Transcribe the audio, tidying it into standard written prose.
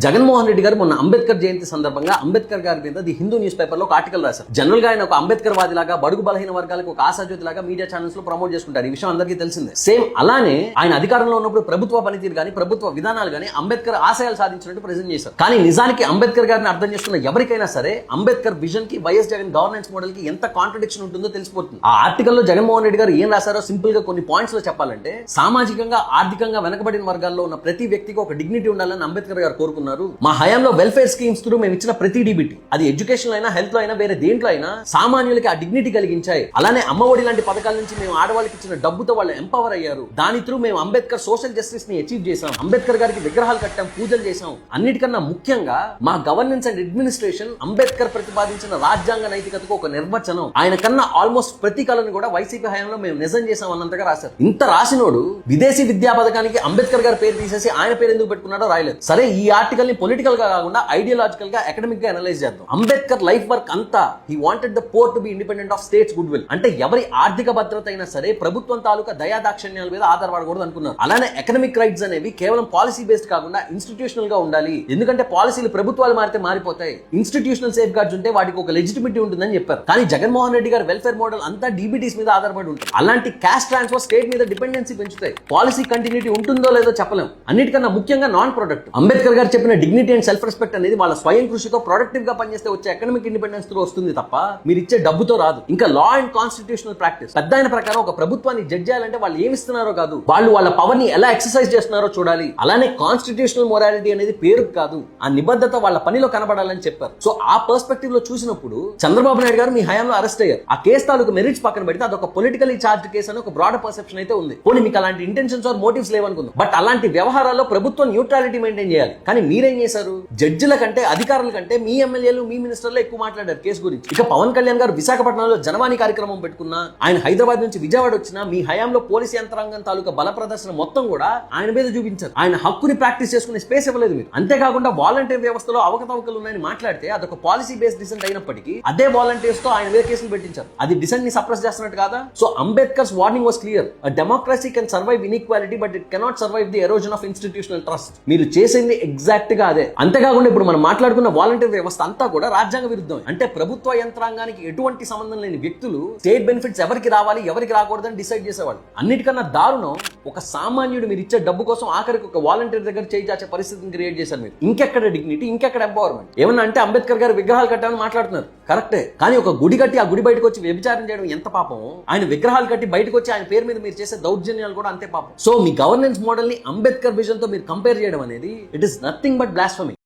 జగన్మోహన్ రెడ్డి గారు మొన్న అంబేద్కర్ జయంతి సందర్భంగా అంబేద్కర్ గారి మీద ది హిందూ న్యూస్ పేపర్ లో ఒక ఆర్టికల్ రాశారు. జనరల్ గా ఆయన ఒక అంబేద్కర్ వాదిలాగా, బడుగు బలహీన వర్గాలకు ఒక ఆశాజ్యోతిలాగా మీడియా ఛానల్స్ లో ప్రమోట్ చేసుకుంటారు. ఈ విషయం అందరికీ తెలిసిందే. సేమ్ అలానే ఆయన అధికారంలో ఉన్నప్పుడు ప్రభుత్వ పనితీరు గానీ, ప్రభుత్వ విధానాలు గానీ అంబేద్కర్ ఆశయాలు సాధించినట్టు ప్రెజెంట్ చేశారు. కానీ నిజానికి అంబేద్కర్ గారిని అర్థం చేసుకున్న ఎవరికైనా సరే అంబేద్కర్ విజన్ కి, వైఎస్ జగన్ గవర్నెన్స్ మోడల్ కి ఎంత కాంట్రడిక్షన్ ఉంటుందో తెలిసిపోతుంది. ఆ ఆర్టికల్ లో జగన్మోహన్ రెడ్డి గారు ఏం రాశారో సింపుల్ గా కొన్ని పాయింట్స్ లో చెప్పాలంటే, సామాజికంగా, ఆర్థికంగా వెనకబడిన వర్గాల్లో ఉన్న ప్రతి వ్యక్తికి ఒక డిగ్నిటీ ఉండాలని అంబేద్కర్ గారు కోరుకున్నారు. మా హయాంలో వెల్ఫేర్ స్కీమ్స్ త్రూ మేము ఇచ్చిన ప్రతి డిబిటీ, అది ఎడ్యుకేషన్ అయినా, హెల్త్ లో అయినా, వేరే దేంట్లో అయినా సామాన్యులకి ఆ డిగ్నిటీ కలిగించాయి. అలానే అమ్మఒడి లాంటి పథకాల నుంచి మేము ఆడవాళ్ళకి ఇచ్చిన డబ్బుతో వాళ్ళు ఎంపవర్ అయ్యారు. దాని త్రూ మేము అంబేద్కర్ సోషల్ జస్టిస్ ని అచీవ్ చేశాం. అంబేద్కర్ గారికి విగ్రహాలు కట్టాం, పూజలు చేశాం. అన్నిటికన్నా ముఖ్యంగా మా గవర్నెన్స్ అండ్ అడ్మినిస్ట్రేషన్ అంబేద్కర్ ప్రతిపాదించిన రాజ్యాంగ నైతికతకు ఒక నిర్వచనం. ఆయన కన్నా ఆల్మోస్ట్ ప్రతి కళను కూడా వైసీపీ హయాంలో మేము నిజం చేశాం అన్నంతగా రాశారు. ఇంత రాసినోడు విదేశీ విద్యా పథకానికి అంబేద్కర్ గారి పేరు తీసేసి ఆయన పేరు ఎందుకు పెట్టుకున్నాడో రాయలేదు. సరే, ఈ ఆర్టికల్ ని పొలిటికల్ గా కాకుండా ఐడియాలజికల్ గా, అకాడమిక్ గా అనలైజ్ చేద్దాం. అంబేద్కర్ లైఫ్ వర్క్ అంతా he wanted the pour to be independent of states good will. అంటే ఎవరి ఆర్థిక భద్రత అయినా సరే ప్రభుత్వం తాలూకా దయాదాక్షిణ్యాల మీద ఆధారపడకూడదు అనుకున్నారు. అలానే ఎకనామిక్ రైట్స్ అనేవి కేవలం పాలసీ బేస్డ్ కాకుండా ఇన్స్టిట్యూషనల్ గా ఉండాలి. ఎందుకంటే పాలసీలు ప్రభుత్వాలు మారితే మారిపోతాయి. ఇన్స్టిట్యూషనల్ సేఫ్ గార్డ్స్ ఉంటే వాటికి ఒక లెజిటిమిటీ ఉంటుందని చెప్పారు. కానీ జగన్మోహన్ రెడ్డి గారి వెల్ఫేర్ మోడల్ అంతా డీబీటీస్ మీద ఆధారపడి ఉంటుంది. అలాంటి క్యాష్ ట్రాన్స్ఫర్ స్టేట్ మీద డిపెండెన్సీ పెంచుతాయి. పాలసీ కంటిన్యూటీ ఉంటుందో లేదో చెప్పలేం. అన్నిటికన్నా ముఖ్యంగా నాన్ ప్రొడక్టివ్. అంబేద్కర్ గారు చెప్పిన డిగ్నిటీ అండ్ సెల్ఫ్ రెస్పెక్ట్ అనేది వాళ్ళ స్వయం కృషితో ప్రొడక్టివ్ గా పనిచేస్తే వచ్చే ఎకనామిక్ ఇండిపెండెన్స్ తో వస్తుంది తప్ప మీరు ఇచ్చే డబ్బుతో రాదు. ఇంకా లా అండ్ కాన్స్టిట్యూషనల్ ప్రాక్టీస్. పెద్ద ఆయన ప్రకారం ఒక ప్రభుత్వాన్ని జడ్జ్ చేయాలంటే వాళ్ళు ఏమి ఇస్తున్నారో కాదు, వాళ్ళు వాళ్ళ పవర్ ని ఎలా ఎక్సర్సైజ్ చేస్తున్నారో చూడాలి. అలానే కాన్స్టిట్యూషనల్ మొరాలిటీ అనేది పేరు కాదు, ఆ నిబద్ధత వాళ్ళ పనిలో కనబడాలని చెప్పారు. సో ఆ పర్స్పెక్టివ్ లో చూసినప్పుడు చంద్రబాబు నాయుడు గారు మీ హయాంలో అరెస్ట్ అయ్యారు. ఆ కేసు తాలూకు మెరిట్స్ పక్కన పెడితే అదొక పొలిటికలీ చార్జ్డ్ కేసు అని ఒక బ్రాడ్ పర్సెప్షన్ అయితే ఉంది. పోనీ మీకు అలాంటి ఇంటెన్షన్స్ ఆర్ మోటివ్స్ లేవనుకుందాం, బట్ అలాంటి వ్యవహారాల్లో ప్రభుత్వం న్యూట్రాలిటీ మెయింటైన్ చేయాలి. కానీ మీరేం చేశారు? జడ్జిల కంటే, అధికారుల కంటే మీ ఎమ్మెల్యేలు, మీ మినిస్టర్లు ఎక్కువ మాట్లాడారు కేసు గురించి. ఇక పవన్ కళ్యాణ్ గారు విశాఖపట్నంలో జనవాణి కార్యక్రమం పెట్టుకున్నా, ఆయన హైదరాబాద్ నుంచి విజయవాడ వచ్చినా మీ హయాంలో పోలీసు యంత్రాంగం తాలూకా బల ప్రదర్శన మొత్తం కూడా ఆయన మీద చూపించారు. ఆయన హక్కుని ప్రాక్టీస్ చేసుకునే స్పేస్ ఇవ్వలేదు మీరు. అంతేకాకుండా వాలంటీర్ వ్యవస్థలో అవకతవకలు ఉన్నాయని మాట్లాడితే అదొక పాలసీ బేస్డ్ డిసెంట్ అయినప్పటికీ అదే వాలంటీర్స్ తో ఆయన మీద కేసులు పెట్టించారు. అది డిసెంట్ ని సప్రెస్ చేస్తున్నట్టు కాదా? So Ambedkar's warning was clear. Democracy can survive inequality but it cannot survive the erosion of institutional trust. మీరు చేసింది ఎగ్జాక్ట్ గా అదే. అంతేకాకుండా ఇప్పుడు మనం మాట్లాడుకున్న వాలంటీర్ వ్యవస్థ అంతా కూడా రాజ్యాంగ విరుద్ధం. అంటే ప్రభుత్వ యంత్రాంగానికి ఎటువంటి సంబంధం లేని వ్యక్తులు స్టేట్ బెనిఫిట్స్ ఎవరికి రావాలి, ఎవరికి రాకూడదని డిసైడ్ చేసేవాళ్ళు. అన్నిటికన్నా దారుణం, ఒక సామాన్యుడు మీరు ఇచ్చే డబ్బు కోసం ఆఖరికి ఒక వాలంటీర్ దగ్గర చేయి చాచే పరిస్థితిని క్రియేట్ చేశారు మీరు. ఇంకెక్కడ డిగ్నిటీ, ఇంకెక్కడ ఎంపవర్మెంట్? ఏమన్నా అంటే అంబేద్కర్ గారు విగ్రహాలు కట్టామని మాట్లాడుతున్నారు, కరెక్టే. కానీ ఒక గుడి కట్టి ఆ గుడి బయటకు వచ్చి వ్యభిచారం చేయడం ఎంత పాపం? ఆయన విగ్రహాలు కట్టి బయటకు వచ్చి ఆయన పేరు మీద మీరు చేసే దౌర్జన్యాలు కూడా అంతే పాపం. సో మీ గవర్నెన్స్ మోడల్ ని అంబేద్కర్ విజన్ తో మీరు కంపేర్ చేయడం అనేది it is nothing but blasphemy.